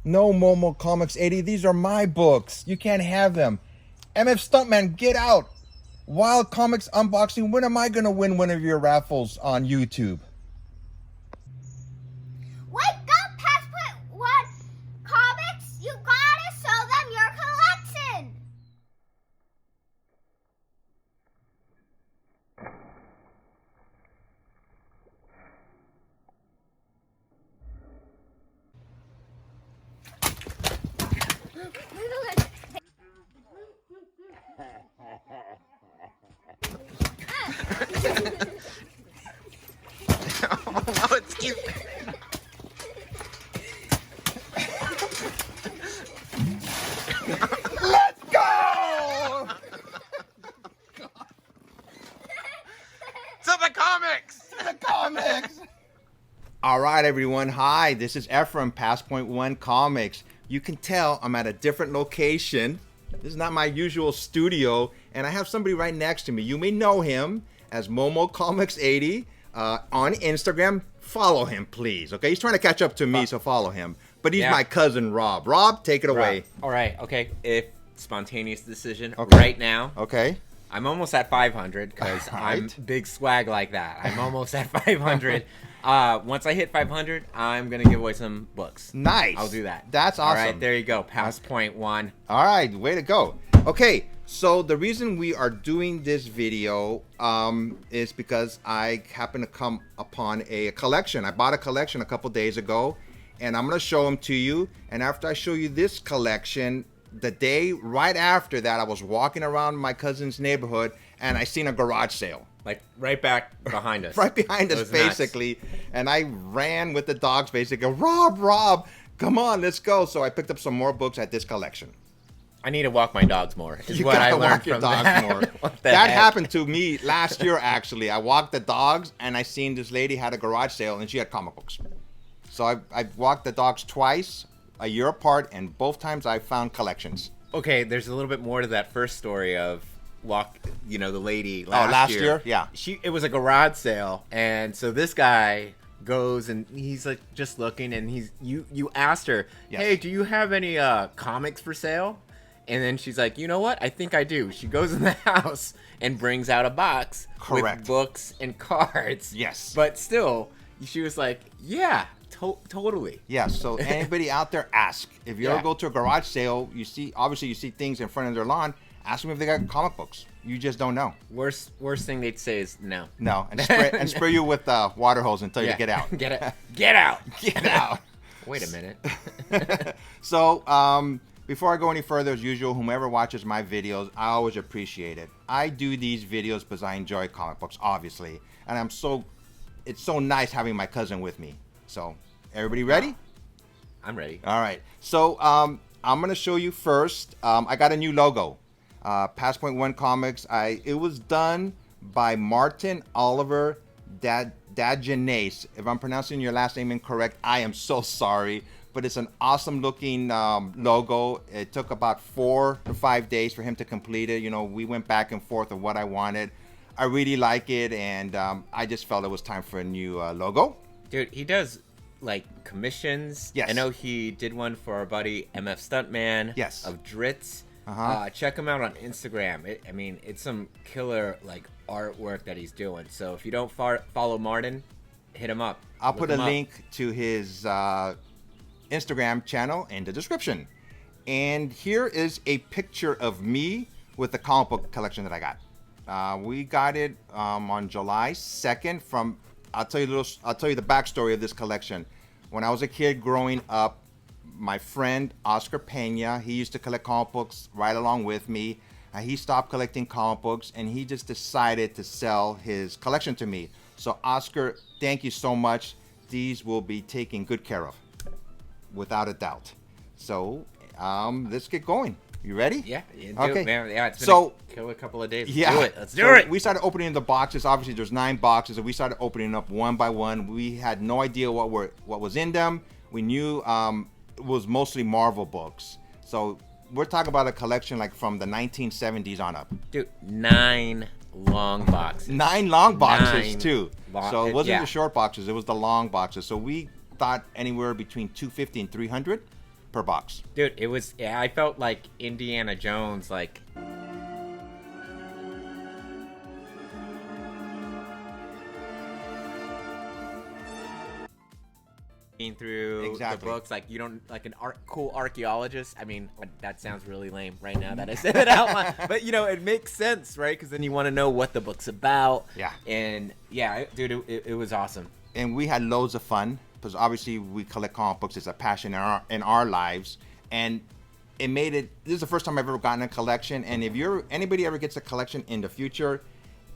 No, momocomics80. These are my books. You can't have them. MF Stuntman, get out. Wild Comics Unboxing. When am I going to win one of your raffles on YouTube? Wake up, Passport One Comics! You gotta show them your collection! Oh, it's cute. Let's go! To the comics! To the comics! All right, everyone. Hi, this is Ephraim, Passport One Comics. You can tell I'm at a different location. This is not my usual studio, and I have somebody right next to me. You may know him as momocomics80 on Instagram. Follow him, please. Okay, he's trying to catch up to me, so follow him. But he's my cousin Rob. Rob, take it away. All right, okay. If spontaneous decision right now. Okay. I'm almost at 500 because I'm big swag like that. I'm almost at 500. Once I hit 500, I'm going to give away some books. Nice. I'll do that. That's awesome. All right, there you go. Pass point one. All right, way to go. Okay, so the reason we are doing this video is because I happen to come upon a collection. I bought a collection a couple days ago, and I'm going to show them to you. And after I show you this collection, the day right after that, I was walking around my cousin's neighborhood, and I seen a garage sale. Like right back behind us. Right behind us, basically. And I ran with the dogs, basically. Rob, come on, let's go. So I picked up some more books at this collection. I need to walk my dogs more. Is You what I gotta learned walk your from dogs that. more. What the That heck? happened to me last year, actually. I walked the dogs, and I seen this lady had a garage sale, and she had comic books. So I walked the dogs twice, a year apart, and both times I found collections. Okay, there's a little bit more to that first story of the lady last year? Yeah. It was a garage sale, and so this guy goes and he's like just looking, and you asked her, hey, do you have any comics for sale? And then she's like, you know what? I think I do. She goes in the house and brings out a box with books and cards. Yes. But still, she was like, yeah, totally. Yeah, so anybody out there, ask. If you ever go to a garage sale, obviously you see things in front of their lawn, ask them if they got comic books. You just don't know. Worst thing they'd say is no. No, and spray you with water hose and tell you to get out. Get out. Get out. Wait a minute. So, before I go any further, as usual, whomever watches my videos, I always appreciate it. I do these videos because I enjoy comic books, obviously. And it's so nice having my cousin with me. So, everybody ready? I'm ready. All right. So, I'm going to show you first. I got a new logo. Passport One Comics. It was done by Martin Oliver Dagenace. If I'm pronouncing your last name incorrect, I am so sorry. But it's an awesome looking logo. It took about 4 to 5 days for him to complete it. You know, we went back and forth of what I wanted. I really like it, and I just felt it was time for a new logo. Dude, he does like commissions. Yes. I know he did one for our buddy MF Stuntman. Yes. Of Dritz. Check him out on Instagram. It's some killer like artwork that he's doing. So if you don't follow Martin, hit him up. I'll put a link to his Instagram channel in the description. And here is a picture of me with the comic book collection that I got. We got it on July 2nd from. I'll tell you the backstory of this collection. When I was a kid growing up, my friend Oscar Pena, he used to collect comic books right along with me. He stopped collecting comic books, and he just decided to sell his collection to me. So Oscar, thank you so much. These will be taken good care of, without a doubt. So let's get going. You ready? Yeah. Okay. Man. Yeah. It's been a couple of days. Yeah. Let's do it. We started opening the boxes. Obviously, there's 9 boxes, and we started opening up one by one. We had no idea what was in them. We knew it was mostly Marvel books. So we're talking about a collection like from the 1970s on up. Dude, 9 long boxes. 9 long boxes too. So it wasn't yeah. the short boxes; it was the long boxes. So we thought anywhere between $250 and $300 per box. Dude, it was. Yeah, I felt like Indiana Jones, like. Through Exactly. the books, like you don't like cool archaeologist. I mean, that sounds really lame right now that I said it out loud, but you know it makes sense, right? Because then you want to know what the book's about. Yeah. And yeah, dude, it was awesome. And we had loads of fun because obviously we collect comic books. It's a passion in our lives, and it made it. This is the first time I've ever gotten a collection, and if anybody ever gets a collection in the future,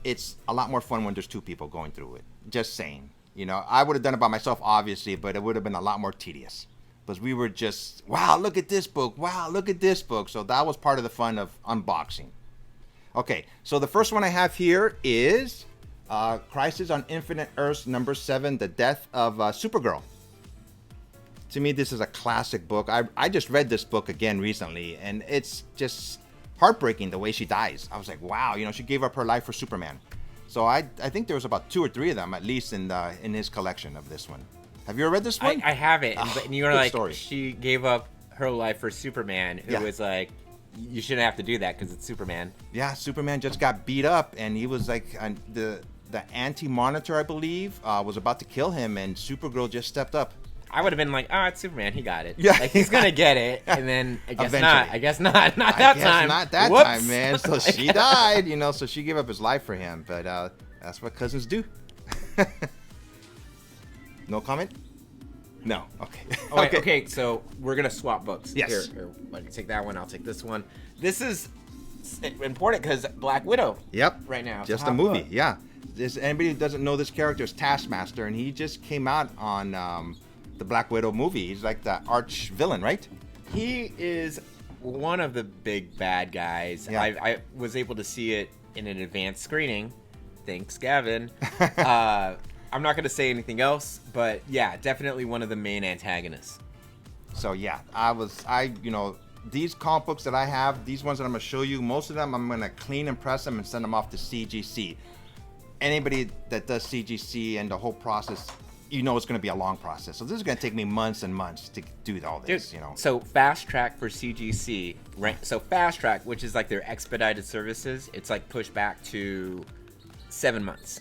it's a lot more fun when there's two people going through it. Just saying. You know, I would have done it by myself, obviously, but it would have been a lot more tedious. Because we were just, wow, look at this book. Wow, look at this book. So that was part of the fun of unboxing. Okay, so the first one I have here is Crisis on Infinite Earths number 7, The Death of Supergirl. To me, this is a classic book. I just read this book again recently, and it's just heartbreaking the way she dies. I was like, wow, you know, she gave up her life for Superman. So I think there was about 2 or 3 of them at least in his collection of this one. Have you ever read this one? I haven't. And you were like, story. She gave up her life for Superman, who was like, you shouldn't have to do that because it's Superman. Yeah, Superman just got beat up, and he was like the anti-monitor, I believe, was about to kill him, and Supergirl just stepped up. I would have been like, oh, it's Superman. He got it. Yeah. Like, he's going to get it. And then, I guess Eventually. not. I guess not. Not that time. Not that Whoops. time, man. So she died, you know, so she gave up his life for him. But that's what cousins do. No comment? No. Okay. Oh, wait, okay, so we're going to swap books. Yes. Here, let me take that one. I'll take this one. This is important because Black Widow. Yep. Right now. Just a movie. Yeah. Anybody who doesn't know this character is Taskmaster, and he just came out on the Black Widow movie. He's like the arch villain, right? He is one of the big bad guys. Yeah. I was able to see it in an advanced screening. Thanks, Gavin. I'm not going to say anything else, but yeah, definitely one of the main antagonists. So yeah, you know, these comic books that I have, these ones that I'm going to show you, most of them I'm going to clean and press them and send them off to CGC. Anybody that does CGC and the whole process, you know it's going to be a long process. So this is going to take me months and months to do all this, Dude, you know. So Fast Track for CGC, right? So Fast Track, which is like their expedited services, it's like pushed back to 7 months.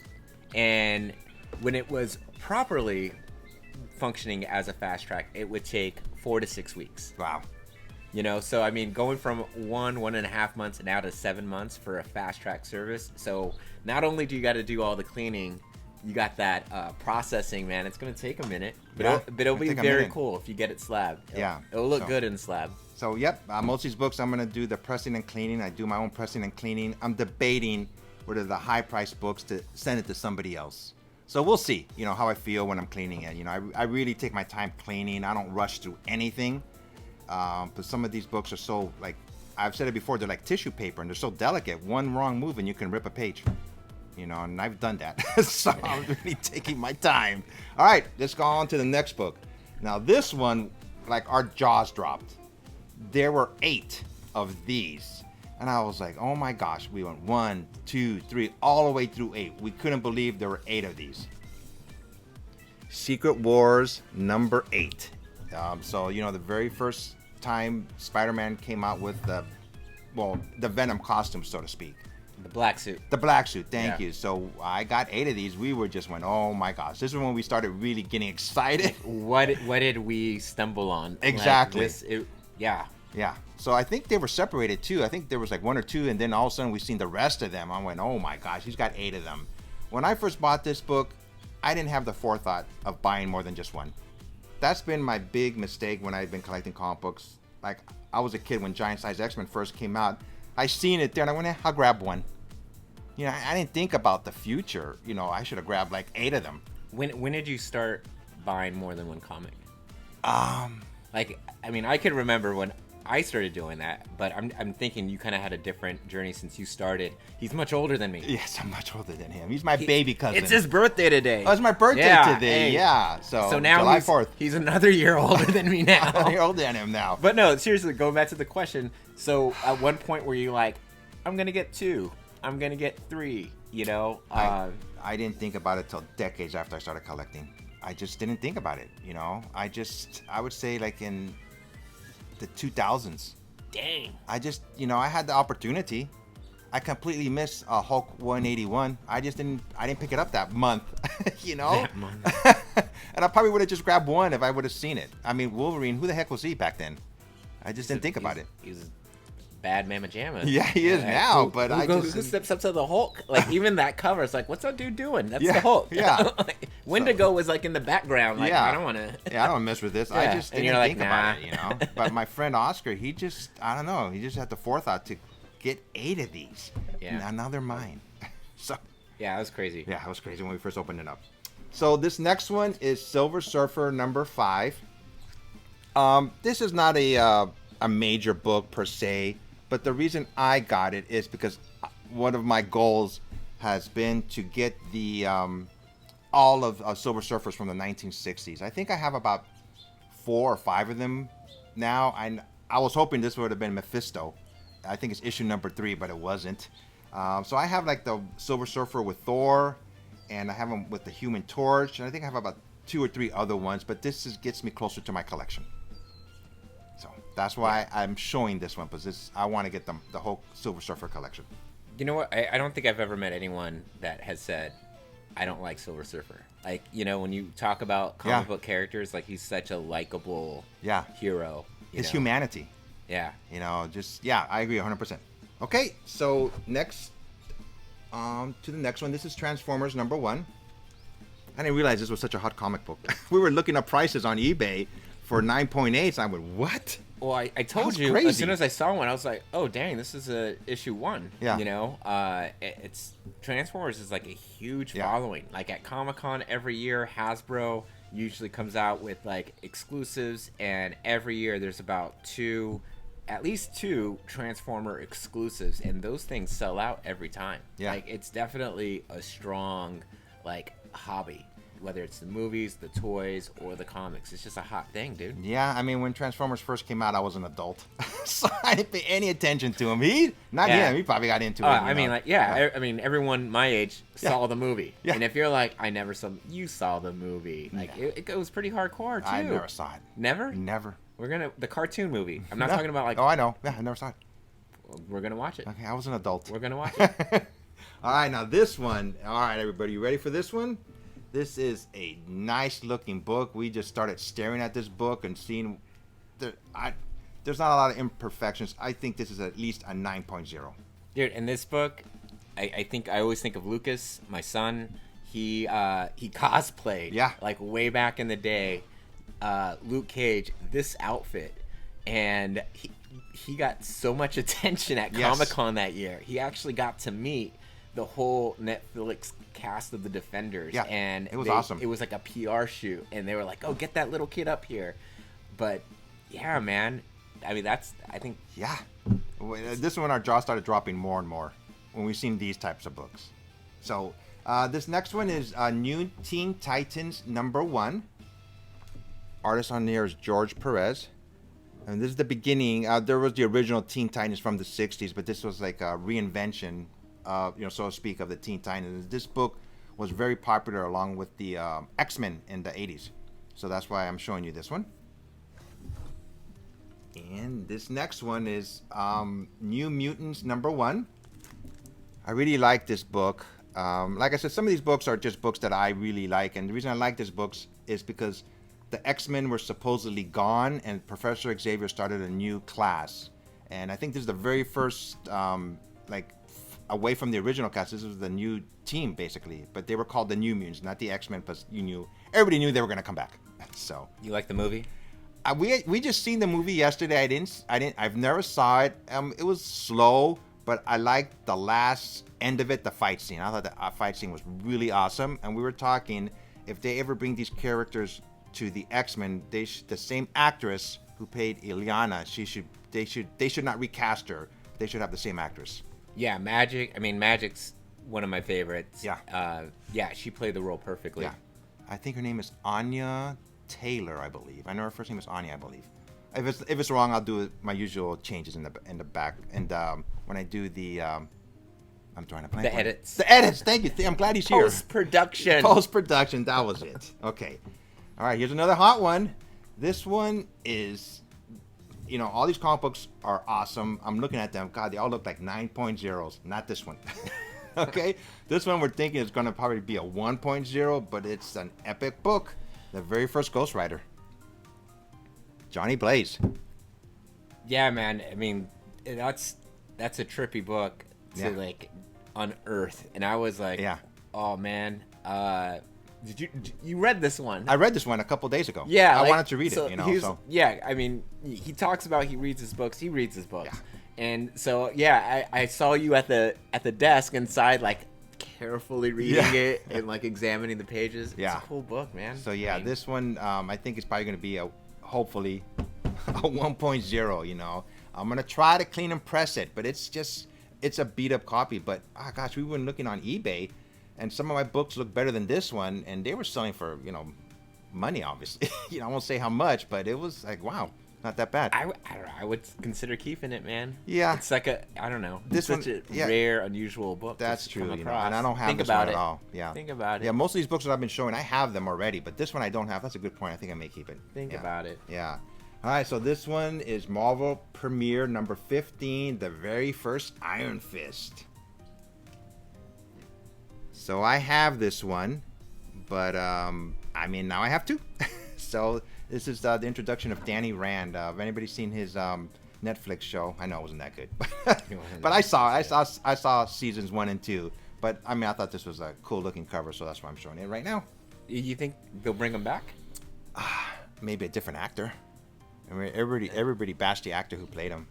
And when it was properly functioning as a Fast Track, it would take 4 to 6 weeks. Wow. You know, so I mean, going from 1.5 months and now to 7 months for a Fast Track service. So not only do you got to do all the cleaning, you got that processing, man. It's going to take a minute, but it'll be very cool if you get it slabbed. It'll look good in slab. So, yep, most of these books, I'm going to do the pressing and cleaning. I do my own pressing and cleaning. I'm debating whether the high-priced books to send it to somebody else. So we'll see, you know, how I feel when I'm cleaning it. You know, I really take my time cleaning. I don't rush through anything. But some of these books are so, like, I've said it before, they're like tissue paper, and they're so delicate. One wrong move, and you can rip a page. You know, and I've done that. So I'm really taking my time. All right, let's go on to the next book. Now, this one, like, our jaws dropped. There were 8 of these. And I was like, oh my gosh, we went 1, 2, 3, all the way through 8. We couldn't believe there were 8 of these. Secret Wars number 8. So, you know, the very first time Spider-Man came out with the Venom costume, so to speak. The black suit. The black suit, thank you. So I got 8 of these. We were just went, oh my gosh. This is when we started really getting excited. What did we stumble on? Exactly. Like yeah. Yeah. So I think they were separated too. I think there was like 1 or 2, and then all of a sudden we seen the rest of them. I went, oh my gosh, he's got 8 of them. When I first bought this book, I didn't have the forethought of buying more than just one. That's been my big mistake when I've been collecting comic books. Like, I was a kid when Giant Size X-Men first came out. I seen it there and I went, I'll grab one. You know, I didn't think about the future. You know, I should have grabbed like 8 of them. When did you start buying more than one comic? Like, I mean, I could remember when I started doing that, but I'm thinking you kind of had a different journey since you started. He's much older than me. Yes, I'm much older than him. He's my baby cousin. It's his birthday today. Oh, it's my birthday today. Hey. Yeah. So now July 4th. He's another year older than me now. You're older than him now. But no, seriously, going back to the question. So at one point were you like, I'm going to get 2. I'm going to get 3, you know? I didn't think about it till decades after I started collecting. I just didn't think about it, you know? I would say like in the 2000s. Dang. I just, I had the opportunity. I completely missed Hulk 181. I didn't pick it up that month, That month. And I probably would have just grabbed one if I would have seen it. I mean, Wolverine, who the heck was he back then? I just didn't think about it. He was a bad mamma jamma. Yeah, he is now, but who steps up to the Hulk? Like, even that cover, it's like, what's that dude doing? That's the Hulk. Yeah. Wendigo was like in the background. Like, I don't want to. Yeah, I don't mess with this. I just didn't think about it, But my friend Oscar, he just, I don't know, he just had the forethought to get 8 of these. Yeah. Now they're mine. So. Yeah, that was crazy. Yeah, it was crazy when we first opened it up. So this next one is Silver Surfer number 5. This is not a major book per se, but the reason I got it is because one of my goals has been to get the all of Silver Surfers from the 1960s. I think I have about 4 or 5 of them now. I was hoping this would have been Mephisto. I think it's issue number 3, but it wasn't. So I have like the Silver Surfer with Thor, and I have them with the Human Torch, and I think I have about 2 or 3 other ones, but this gets me closer to my collection. So that's why I'm showing this one, because I want to get the whole Silver Surfer collection. You know what? I don't think I've ever met anyone that has said, I don't like Silver Surfer. Like, when you talk about comic book characters, like, he's such a likable hero. His humanity. Yeah. I agree 100%. Okay, so next, to the next one. This is Transformers number 1. I didn't realize this was such a hot comic book. We were looking up prices on eBay for 9.8. So I went, what? Well, I told you, crazy. As soon as I saw one, I was like, oh, dang, this is issue 1. Yeah. It's Transformers is like a huge following. Like at Comic-Con every year, Hasbro usually comes out with like exclusives, and every year there's about at least 2 Transformer exclusives, and those things sell out every time. Yeah. Like, it's definitely a strong, like, hobby. Whether it's the movies, the toys, or the comics. It's just a hot thing, dude. Yeah, I mean, when Transformers first came out, I was an adult. So I didn't pay any attention to him. He probably got into it. I mean, everyone my age saw the movie. Yeah. And if you're like, you saw the movie. Like, it goes pretty hardcore, too. I never saw it. Never? Never. The cartoon movie. I'm not talking about like. Oh, I know. Yeah, I never saw it. We're gonna watch it. Okay, I was an adult. We're gonna watch it. All right, now this one. All right, everybody, you ready for this one? This is a nice looking book. We just started staring at this book and seeing there's not a lot of imperfections. I think this is at least a 9.0. Dude, in this book, I think I always think of Lucas, my son. He cosplayed. Yeah. Like way back in the day. Luke Cage, this outfit, and he got so much attention at Comic-Con that year. He actually got to meet the whole Netflix cast of the Defenders, and it was awesome. It was like a PR shoot, and they were like, "Oh, get that little kid up here." But yeah, man, I mean, this one our jaw started dropping more and more when we've seen these types of books. So this next one is New Teen Titans number 1. Artist on here is George Perez, and this is the beginning. There was the original Teen Titans from the 60s, but this was like a reinvention, so to speak, of the Teen Titans. This book was very popular along with the X-Men in the 80s, so that's why I'm showing you this one. And this next one is New Mutants number 1. I really like this book. Like I said, some of these books are just books that I really like, and the reason I like these books is because the X-Men were supposedly gone, and Professor Xavier started a new class. And I think this is the very first, away from the original cast. This was the new team, basically. But they were called the New Mutants, not the X-Men, because everybody knew they were going to come back. So you like the movie? We just seen the movie yesterday. I've never saw it. It was slow, but I liked the last end of it, the fight scene. I thought the fight scene was really awesome. And we were talking, if they ever bring these characters to the X-Men, the same actress who played Illyana, they should not recast her. They should have the same actress. Yeah, Magic's one of my favorites. Yeah. She played the role perfectly. Yeah. I think her name is Anya Taylor, I believe. I know her first name is Anya, I believe. If it's wrong, I'll do my usual changes in the back. And when I do the I'm trying to the edits. The edits. Thank you. I'm glad he's here. Post-production. That was it. Okay. All right, here's another hot one. This one is all these comic books are awesome. I'm looking at them. God, they all look like 9.0s. Not this one. Okay? This one we're thinking is going to probably be a 1.0, but it's an epic book. The very first Ghost Rider. Johnny Blaze. Yeah, man. I mean, that's a trippy book to like unearth. And I was like, oh man, did you read this one? I read this one a couple days ago. Yeah, I wanted to read it. Yeah, I mean, he talks about he reads his books. Yeah. And so I saw you at the desk inside, like carefully reading it and like examining the pages. It's a cool book, man. So this one I think is probably going to be hopefully a 1.0. I'm going to try to clean and press it, but it's a beat up copy. But gosh, we were looking on eBay, and some of my books look better than this one, and they were selling for money, obviously. I won't say how much, but it was like, wow, not that bad. I don't know. I would consider keeping it, man. Yeah, it's like I don't know. This it's such a rare, unusual book. That's true. And I don't have this one at all. Yeah, think about it. Yeah, most of these books that I've been showing, I have them already, but this one I don't have. That's a good point. I think I may keep it. Think about it. Yeah. All right, so this one is Marvel Premiere number 15, the very first Iron Fist. So I have this one, but now I have two. So this is the introduction of Danny Rand. Have anybody seen his Netflix show? I know it wasn't that good, but I saw seasons 1 and 2. But I thought this was a cool looking cover, so that's why I'm showing it right now. You think they'll bring him back? Maybe a different actor. Everybody bashed the actor who played him,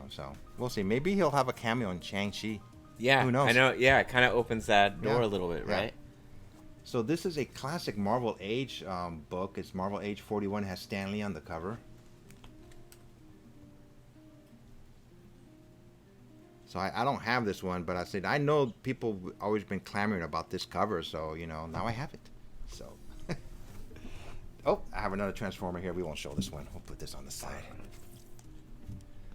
so we'll see. Maybe he'll have a cameo in Shang-Chi. Yeah, who knows? I know. Yeah, it kind of opens that door a little bit, right? So this is a classic Marvel Age book. It's Marvel Age 41. It has Stan Lee on the cover. So I don't have this one, but I know people always been clamoring about this cover, so now I have it. So. Oh, I have another Transformer here. We won't show this one. We'll put this on the side.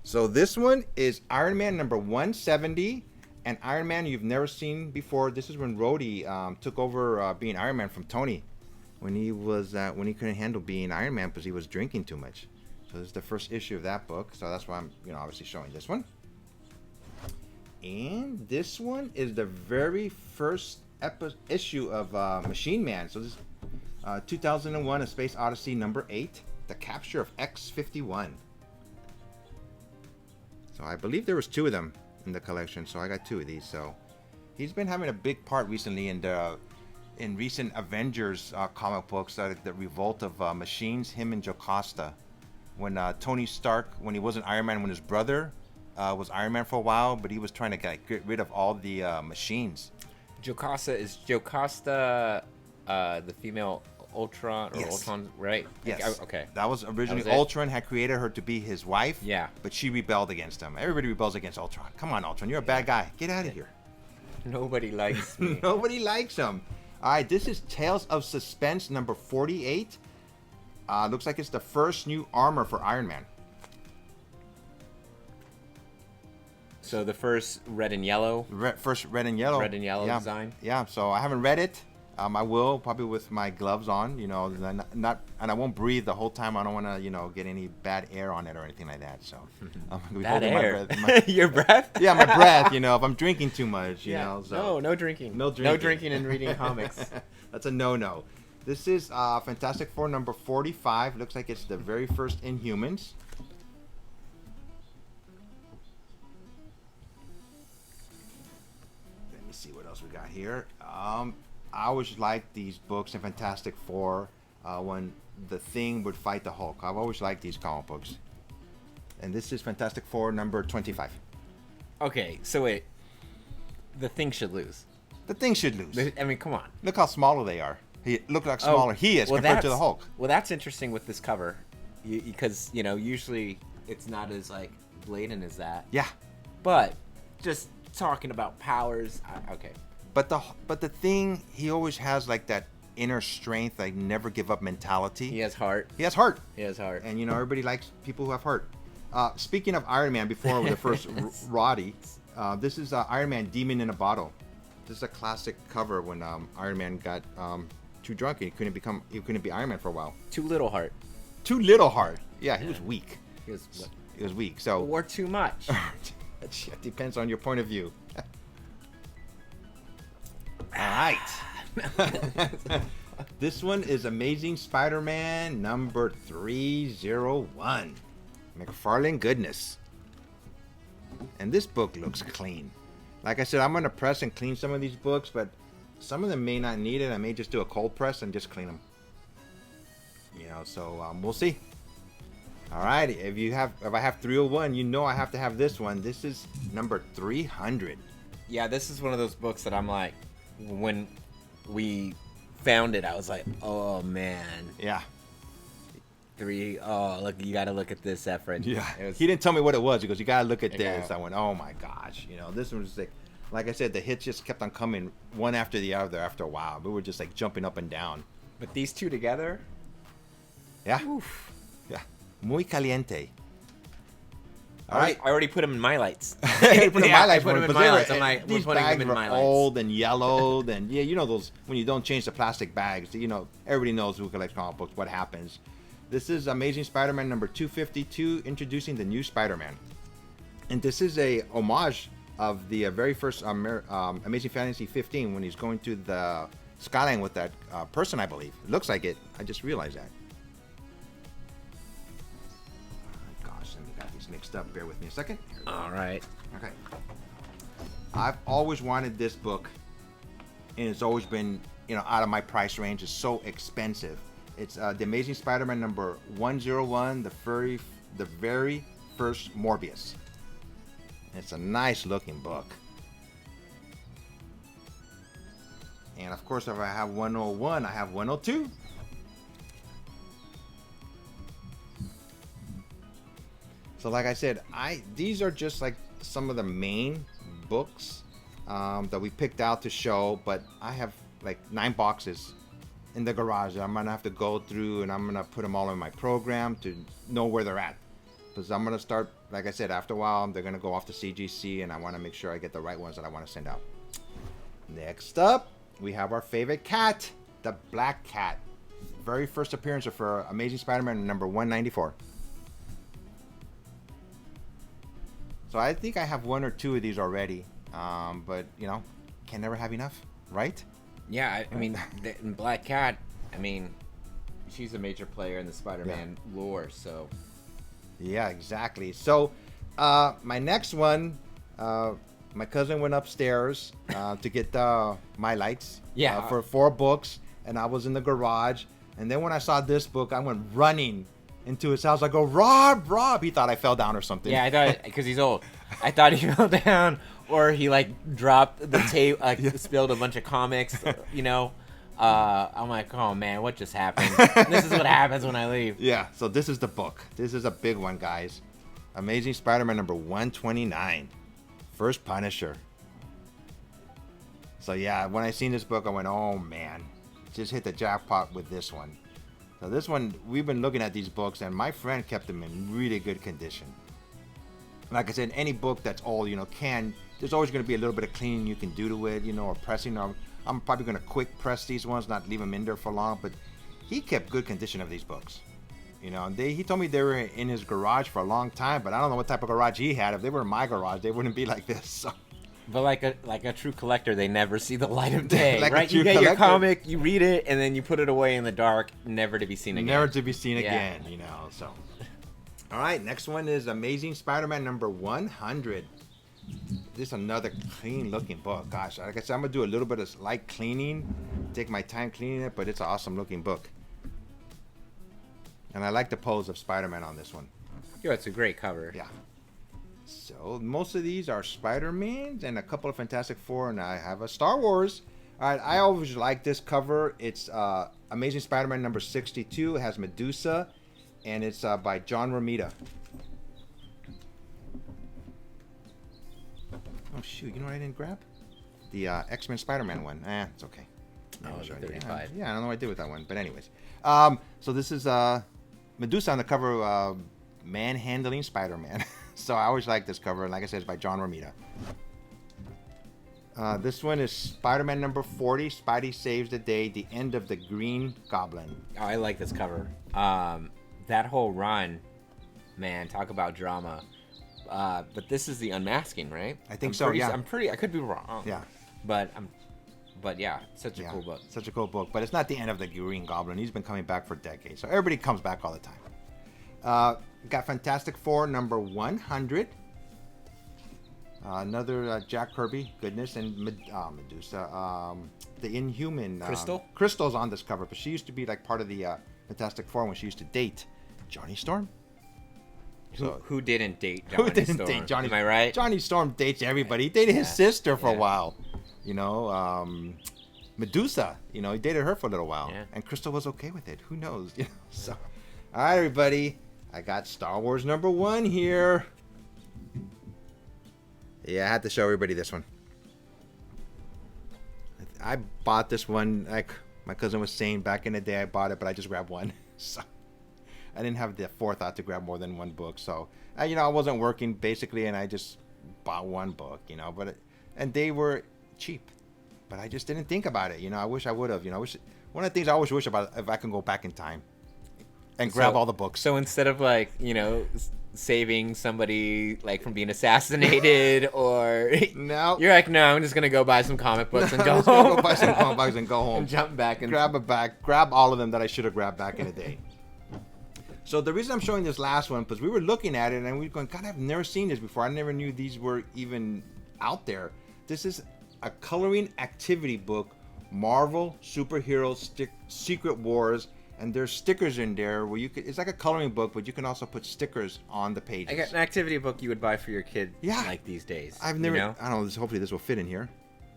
So this one is Iron Man number 170. And Iron Man you've never seen before. This is when Rhodey took over being Iron Man from Tony. When he couldn't handle being Iron Man because he was drinking too much. So this is the first issue of that book. So that's why I'm obviously showing this one. And this one is the very first issue of Machine Man. So this is 2001 A Space Odyssey number 8, The Capture of X-51. So I believe there was 2 of them in the collection, so I got 2 of these. So he's been having a big part recently in recent Avengers comic books, the revolt of machines, him and Jocasta. When Tony Stark, when he wasn't Iron Man, when his brother was Iron Man for a while, but he was trying to get rid of all the machines. Jocasta, the female Ultron, or Ultron, right? Yes. Okay. That was originally Ultron had created her to be his wife. Yeah. But she rebelled against him. Everybody rebels against Ultron. Come on, Ultron. You're a bad guy. Get out of here. Nobody likes me. Nobody likes him. All right. This is Tales of Suspense number 48. Looks like it's the first new armor for Iron Man. So the first red and yellow. First red and yellow. Red and yellow design. Yeah. So I haven't read it. I will probably with my gloves on, and I won't breathe the whole time. I don't want to, get any bad air on it or anything like that. So I'm gonna be bad holding air. my breath. Your breath? Yeah, my breath. If I'm drinking too much, So no drinking. No drinking. No drinking and reading comics. That's a no-no. This is Fantastic Four number 45. Looks like it's the very first Inhumans. Let me see what else we got here. I always liked these books in Fantastic Four when the Thing would fight the Hulk. I've always liked these comic books. And this is Fantastic Four number 25. Okay, so wait. The Thing should lose. The Thing should lose. I mean, come on. Look how smaller they are. Look how smaller he is compared to the Hulk. Well, that's interesting with this cover. Because, usually it's not as, blatant as that. Yeah. But just talking about powers, okay. But the Thing, he always has that inner strength, never give up mentality. He has heart. He has heart. And everybody likes people who have heart. Speaking of Iron Man, before the first Roddy, this is Iron Man Demon in a Bottle. This is a classic cover when Iron Man got too drunk and he couldn't be Iron Man for a while. Too little heart. Too little heart. Yeah, he was weak. He was It was weak. So Or too much. it depends on your point of view. All right. This one is Amazing Spider-Man number 301. McFarlane goodness. And this book looks clean. Like I said, I'm going to press and clean some of these books, but some of them may not need it. I may just do a cold press and just clean them. You know, so we'll see. All right, if I have 301, you know I have to have this one. This is number 300. Yeah, this is one of those books that I'm like, when we found it, I was like, oh man. Yeah. Look, you got to look at this, Efren. Yeah. Was, he didn't tell me what it was. He goes, you got to look at Okay. this. I went, oh my gosh. You know, this one was like I said, the hits just kept on coming one after the other after a while. We were just like jumping up and down. but these two together, Yeah. oof. Yeah. Muy caliente. All I right. already put them in my lights. I put them in my I lights put them in because my they were- lights. I'm like, we're these putting bags them in were my lights. old and yellowed, and yeah, you know those when you don't change the plastic bags. You know, everybody knows who collects comic books what happens. This is Amazing Spider-Man number 252, introducing the new Spider-Man, and this is a homage of the very first Amazing Fantasy 15 when he's going to the skyline with that person. I believe it looks like it. I just realized that. Gosh, let me got these mixed up. Bear with me a second. Here we go. All right. Okay. I've always wanted this book, and it's always been, you know, out of my price range. It's so expensive. It's The Amazing Spider-Man number 101, the very first Morbius. It's a nice looking book. And of course, if I have 101, I have 102. So like I said, these are just like some of the main books that we picked out to show, but I have like 9 boxes in the garage that I'm gonna have to go through, and I'm gonna put them all in my program to know where they're at, because I'm gonna start, like I said, after a while they're gonna go off to CGC, and I want to make sure I get the right ones that I want to send out. Next up, we have our favorite cat, the Black Cat. Very first appearance for Amazing Spider-Man number 194. So I think I have 1 or 2 of these already, but you know, can never have enough, right? Yeah, I mean, in Black Cat, I mean, she's a major player in the Spider-Man lore, so. Yeah, exactly. So, my next one, my cousin went upstairs to get my lights. Yeah. For 4 books, and I was in the garage. And then when I saw this book, I went running into his house. I go, Rob! He thought I fell down or something. Yeah, I thought, because he's old. I thought he fell down, or he, like, dropped the tape, like, spilled a bunch of comics, you know. I'm like, oh, man, what just happened? This is what happens when I leave. Yeah, so this is the book. This is a big one, guys. Amazing Spider-Man number 129. First Punisher. So, yeah, when I seen this book, I went, oh, man. Just hit the jackpot with this one. So this one, we've been looking at these books, and my friend kept them in really good condition. Like I said, any book that's old, you know, there's always going to be a little bit of cleaning you can do to it, you know, or pressing. I'm probably going to quick press these ones, not leave them in there for long, but he kept good condition of these books. You know, and he told me they were in his garage for a long time, but I don't know what type of garage he had. If they were in my garage, they wouldn't be like this. So. But like a true collector, they never see the light of day, Like a right? true You get your collector. comic, you read it, and then you put it away in the dark, never to be seen again. Never to be seen Yeah. again, you know, so. All right, next one is Amazing Spider-Man number 100. This is another clean-looking book. Gosh, like I said, I'm going to do a little bit of light cleaning, take my time cleaning it, but it's an awesome-looking book. And I like the pose of Spider-Man on this one. Yeah, it's a great cover. Yeah. So, most of these are Spider-Mans and a couple of Fantastic Four, and I have a Star Wars. All right, I always like this cover. It's Amazing Spider-Man number 62. It has Medusa, and it's by John Romita. Oh, shoot. You know what I didn't grab? The X-Men Spider-Man one. It's okay. Oh, Maybe the sure I did. 35. Yeah, I don't know what I did with that one. But anyways. So this is Medusa on the cover of Manhandling Spider-Man. So I always like this cover. And like I said, it's by John Romita. This one is Spider-Man number 40. Spidey saves the day. The end of the Green Goblin. Oh, I like this cover. That whole run Man, talk about drama. But this is the unmasking, right? I think so. Yeah. I could be wrong. Yeah. But yeah, such a cool book. Such a cool book. But it's not the end of the Green Goblin. He's been coming back for decades. So everybody comes back all the time. Got Fantastic Four number 100. Another Jack Kirby goodness, and Medusa, the Inhuman Crystal's on this cover, but she used to be like part of the Fantastic Four when she used to date Johnny Storm. So, who didn't date Johnny Storm? Who didn't date Johnny? Am I right? Johnny Storm dates everybody. He dated his sister for a while. You know, Medusa. You know, he dated her for a little while, and Crystal was okay with it. Who knows? You know. So, all right, everybody, I got Star Wars number 1 here. Yeah, I had to show everybody this one. I bought this one, like my cousin was saying back in the day I bought it, but I just grabbed one. So I didn't have the forethought to grab more than one book. So, I wasn't working basically, and I just bought one book, and they were cheap. But I just didn't think about it. I wish I would have. One of the things I always wish about if I can go back in time and grab all the books. So instead of saving somebody from being assassinated, or no, you're like, no, I'm just gonna go buy some comic books and go home. Go buy some comic books and go home. And jump back and grab all of them that I should have grabbed back in the day. So the reason I'm showing this last one, because we were looking at it and we were going, God, I've never seen this before. I never knew these were even out there. This is a coloring activity book, Marvel Superhero Secret Wars. And there's stickers in there where it's like a coloring book, but you can also put stickers on the pages. I got an activity book you would buy for your kid these days. I've never, I don't know, hopefully this will fit in here.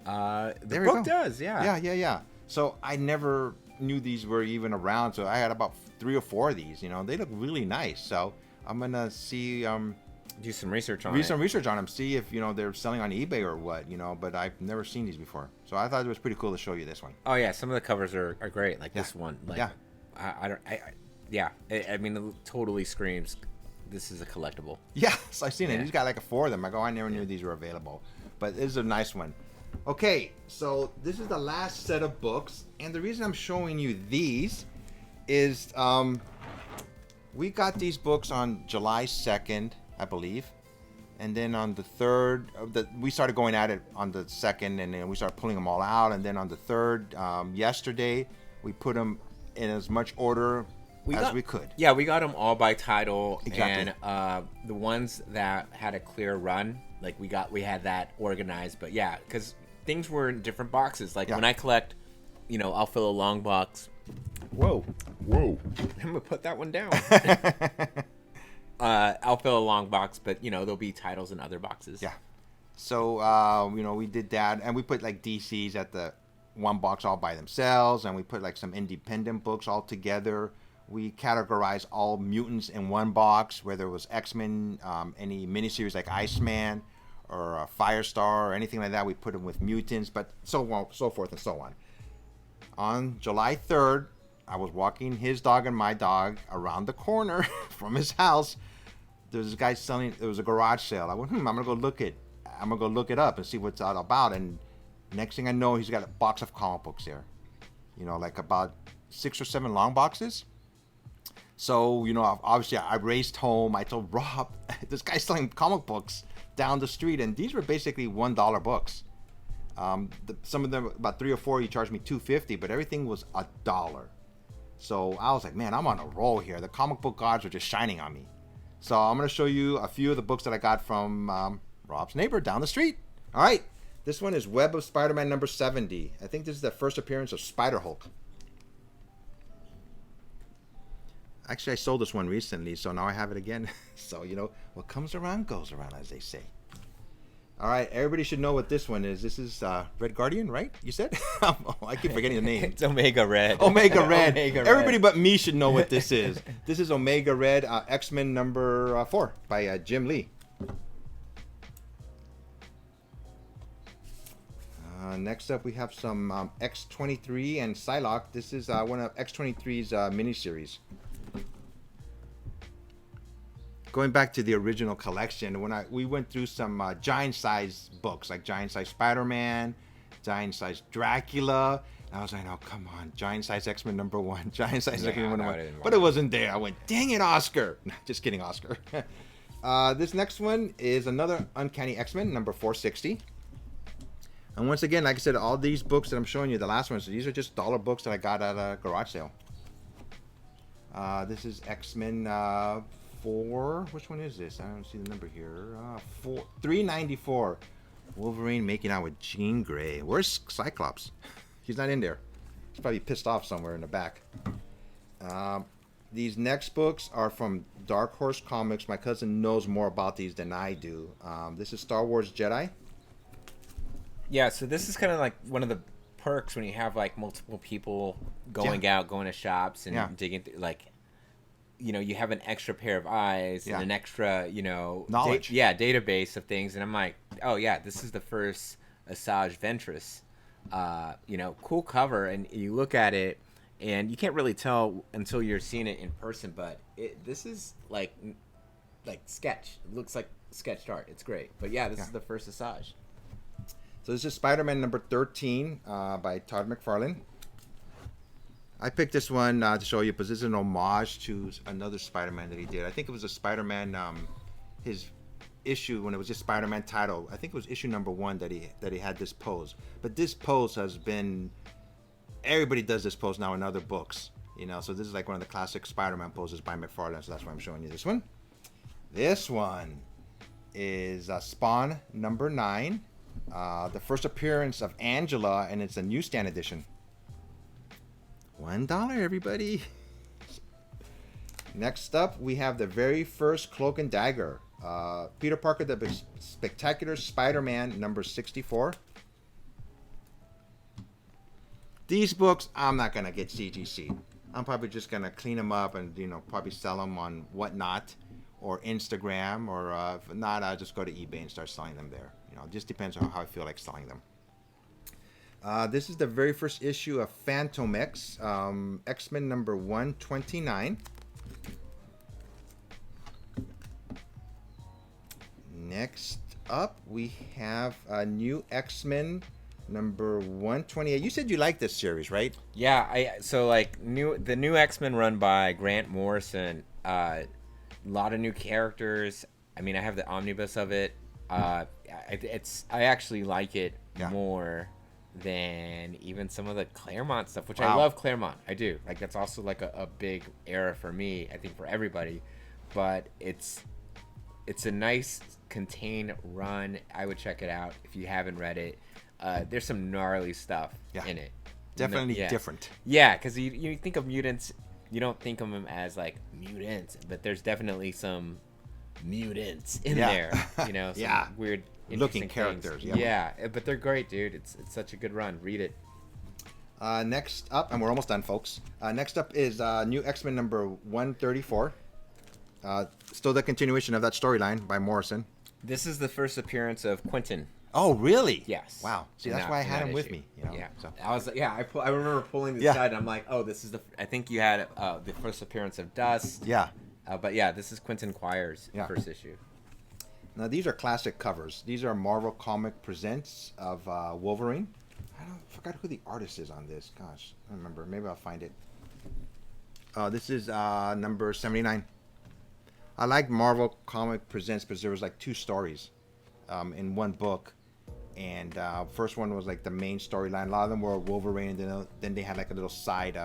The book does, yeah. Yeah. So I never knew these were even around, so I had about 3 or 4 of these, They look really nice, so I'm going to see... do some research on them, see if, they're selling on eBay or what, but I've never seen these before. So I thought it was pretty cool to show you this one. Oh, yeah, some of the covers are great, this one. I mean, it totally screams this is a collectible. Yes, I've seen it. He's got like 4 of them. I go, I never knew these were available. But this is a nice one. Okay, so this is the last set of books. And the reason I'm showing you these is we got these books on July 2nd, I believe. And then on the 3rd, we started going at it on the 2nd, and then we started pulling them all out. And then on the 3rd, yesterday, we put them in as much order as we could. Yeah, we got them all by title. Exactly. And the ones that had a clear run, we had that organized. But yeah, because things were in different boxes. When I collect, I'll fill a long box. Whoa. I'm gonna put that one down. I'll fill a long box, but there'll be titles in other boxes. Yeah. So we did that, and we put DCs at the one box all by themselves, and we put some independent books all together. We categorized all mutants in one box, whether it was X-Men, any miniseries like Iceman or Firestar or anything like that. We put them with mutants, but so forth and so on. On July 3rd, I was walking his dog and my dog around the corner from his house. There was this guy selling. It was a garage sale. I went, I'm gonna go look it up and see what's all about. And next thing I know, he's got a box of comic books there. About 6 or 7 long boxes. So, obviously I raced home. I told Rob, this guy's selling comic books down the street, and these were basically $1 books. Some of them, about 3 or 4, he charged me $2.50, but everything was $1. So I was like, man, I'm on a roll here. The comic book gods are just shining on me. So I'm going to show you a few of the books that I got from Rob's neighbor down the street. All right. This one is Web of Spider-Man number 70. I think this is the first appearance of Spider-Hulk. Actually, I sold this one recently, so now I have it again. So, what comes around goes around, as they say. All right, everybody should know what this one is. This is Red Guardian, right? You said? I keep forgetting the name. It's Omega Red. Omega Red. Everybody but me should know what this is. This is Omega Red, X-Men number 4 by Jim Lee. Next up, we have some X-23 and Psylocke. This is one of X-23's miniseries. Going back to the original collection, when we went through some giant-size books, like giant-size Spider-Man, giant-size Dracula, I was like, oh, come on. Giant size X-Men #1. Giant size Yeah, X-Men no, I #1. didn't But want it wasn't there. I went, dang it, Oscar. Just kidding, Oscar. This next one is another Uncanny X-Men, #460. And once again, like I said, all these books that I'm showing you, the last ones, these are just dollar books that I got at a garage sale. This is X-Men 4. Which one is this? I don't see the number here. 394. Wolverine making out with Jean Grey. Where's Cyclops? He's not in there. He's probably pissed off somewhere in the back. These next books are from Dark Horse Comics. My cousin knows more about these than I do. This is Star Wars Jedi. Yeah, so this is kind of like one of the perks when you have like multiple people going out, going to shops and digging through, like, you know, you have an extra pair of eyes and an extra, you know, knowledge. Database of things. And I'm like, oh yeah, this is the first Asajj Ventress. You know, cool cover, and you look at it and you can't really tell until you're seeing it in person, but this is like sketch. It looks like sketched art. It's great. But yeah, this is the first Asajj. So this is Spider-Man #13 by Todd McFarlane. I picked this one to show you because this is an homage to another Spider-Man that he did. I think it was a Spider-Man, his issue when it was just Spider-Man title. I think it was issue #1 that he had this pose. But this pose has been, everybody does this pose now in other books. You know, so this is like one of the classic Spider-Man poses by McFarlane. So that's why I'm showing you this one. This one is Spawn #9. The first appearance of Angela, and it's a newsstand edition. $1, everybody. Next up, we have the very first Cloak and Dagger. Peter Parker, the Spectacular Spider-Man #64. These books, I'm not going to get CGC. I'm probably just going to clean them up and, you know, probably sell them on Whatnot or Instagram, or if not, I'll just go to eBay and start selling them there. You know, it just depends on how I feel like selling them. This is the very first issue of Phantom X, X-Men #129. Next up, we have a new X-Men #128. You said you liked this series, right? Yeah, so like the new X-Men run by Grant Morrison. A lot of new characters. I mean, I have the omnibus of it. I actually like it more than even some of the Claremont stuff, which I love Claremont. I do. Like, that's also like a big era for me, I think for everybody. But it's a nice contained run. I would check it out if you haven't read it. There's some gnarly stuff in it. Definitely different. Yeah, because you think of mutants, you don't think of them as like mutants, but there's definitely some mutants in there. You know, some weird looking characters. Yeah, but they're great, dude. It's such a good run. Read it. Next up, and we're almost done, folks. Next up is new X-Men #134. Still the continuation of that storyline by Morrison. This is the first appearance of Quentin. Oh, really? Yes. Wow. See, that's why I had him with me. You know? Yeah. So. I remember pulling this side, and I'm like, oh, this is I think you had the first appearance of Dust. Yeah. But yeah, this is Quentin Quire's first issue. Now, these are classic covers. These are Marvel Comic Presents of Wolverine. I forgot who the artist is on this. Gosh, I don't remember. Maybe I'll find it. This is number 79. I like Marvel Comic Presents because there was like 2 stories in one book. And first one was like the main storyline. A lot of them were Wolverine, and then they had like a little side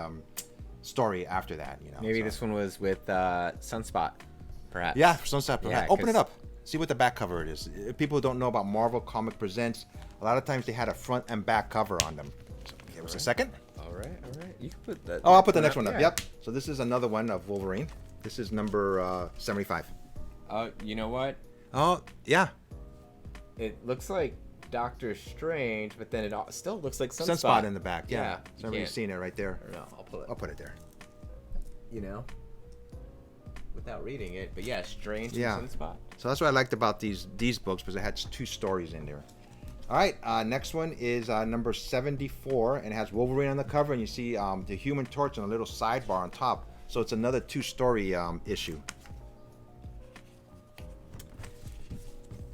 story after that. You know, maybe this one was with Sunspot, perhaps. Yeah, Sunspot. Yeah, open it up. See what the back cover it is. If people don't know about Marvel Comic Presents, a lot of times they had a front and back cover on them. So, give us a second. All right. You can put that. Oh, I'll put the next one up. Yep. So this is another one of Wolverine. This is number 75. You know what? Oh, yeah. It looks like Doctor Strange, but then it still looks like Sunspot. Sunspot in the back, yeah. So Somebody's seen it right there. No, I'll put it there. You know, without reading it, but yeah, Strange and Sunspot. So that's what I liked about these books, because it had 2 stories in there. All right, next one is number 74, and it has Wolverine on the cover, and you see the Human Torch on a little sidebar on top. So it's another 2-story issue.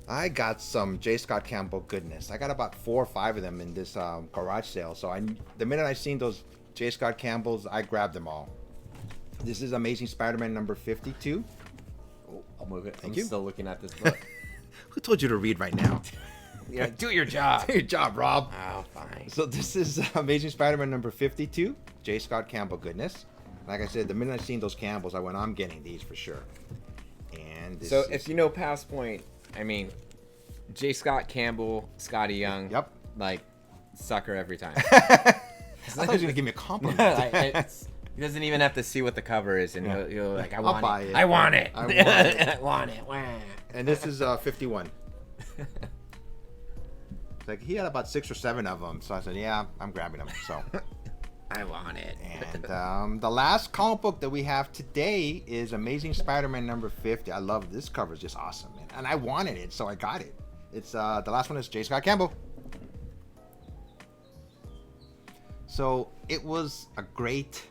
I got some J. Scott Campbell goodness. I got about 4 or 5 of them in this garage sale. So the minute I seen those J. Scott Campbells, I grabbed them all. This is Amazing Spider-Man number 52. Oh, I'll move it. Thank I'm you. still looking at this book. Who told you to read right now? Yeah, do your job. Do your job, Rob. Oh, fine. So this is Amazing Spider-Man number 52, J. Scott Campbell goodness. Like I said, the minute I seen those Campbells, I went, I'm getting these for sure. And this So is, if you know Past Point, I mean, J. Scott Campbell, Scotty Young. Yep. Like, sucker every time. I thought he was gonna give me a compliment. He doesn't even have to see what the cover is, and he'll like, I want buy it. it. I want it. I want it. I want it. Wah. And this is 51. It's like he had about 6 or 7 of them, so I said, yeah, I'm grabbing them. So. I want it. And the last comic book that we have today is Amazing Spider-Man number 50. I love this cover; it's just awesome, man. And I wanted it, so I got it. It's the last one is J. Scott Campbell. So it was a great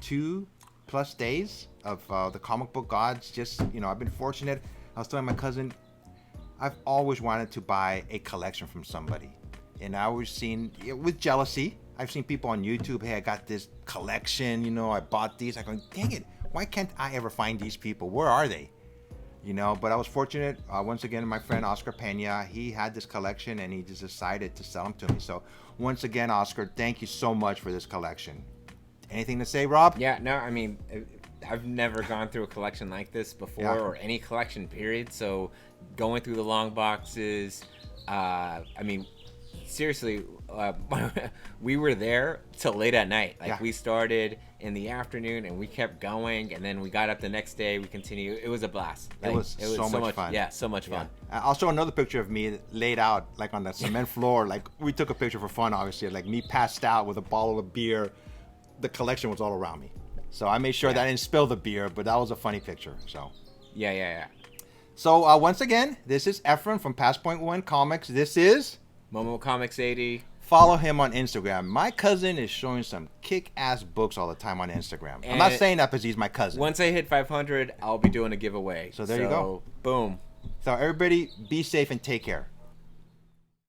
2+ days of the comic book gods. Just I've been fortunate. I was telling my cousin, I've always wanted to buy a collection from somebody, and I always seen with jealousy. I've seen people on YouTube, hey, I got this collection, I bought these. I go, dang it, why can't I ever find these people? Where are they? But I was fortunate. Once again, my friend Oscar Pena, he had this collection and he just decided to sell them to me. So once again, Oscar, thank you so much for this collection. Anything to say, Rob? Yeah, no, I mean, I've never gone through a collection like this before, or any collection period. So going through the long boxes, I mean, seriously, we were there till late at night. Like we started in the afternoon and we kept going, and then we got up the next day. We continued. It was a blast. Like, it was so much fun. Yeah, so much fun. I'll show another picture of me laid out like on the cement floor. Like we took a picture for fun, obviously. Like me passed out with a bottle of beer. The collection was all around me, so I made sure that I didn't spill the beer. But that was a funny picture. So yeah. So once again, this is Efren from Past Point One Comics. This is momocomics80. Follow him on Instagram. My cousin is showing some kick-ass books all the time on Instagram. I'm not saying that because he's my cousin. Once I hit 500, I'll be doing a giveaway. So there you go. Boom. So everybody, be safe and take care.